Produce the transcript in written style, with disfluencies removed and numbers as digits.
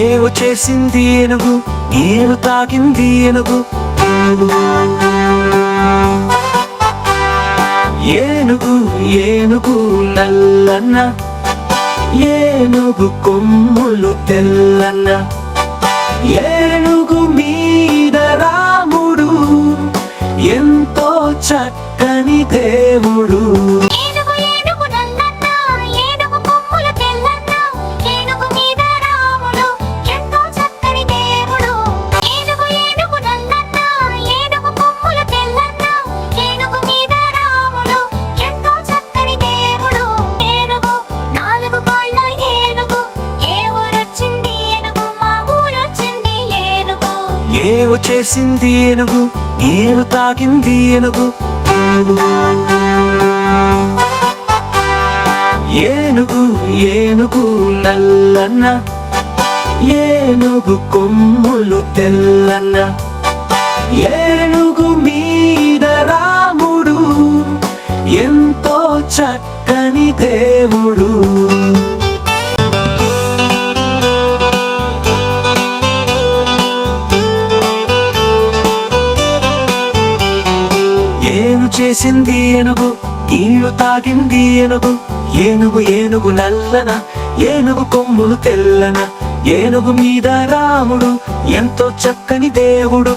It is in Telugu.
ఏవో చేసింది ఏనుగు, ఏను తాగింది ఏనుగు. ఏనుగు ఏనుగు నల్లన్న, ఏనుగు కొమ్ములు తెల్లన్న. ఏనుగు మీద రాముడు, ఎంతో చక్కని దేవుడు. ఏవో చేసింది ఏనుగు, ఏను తాగింది ఏనుగు. ఏనుగు ఏనుగు నల్లన్న, ఏనుగు కొమ్ములు తెల్లన్న. ఏనుగు మీద రాముడు, ఎంతో చక్కని దేవుడు. ఏను చేసింది ఏనుగు, నీళ్లు తాగింది ఏనుగు. ఏనుగు ఏనుగు నల్లన, ఏనుగు కొమ్ములు తెల్లన. ఏనుగు మీద రాముడు, ఎంతో చక్కని దేవుడు.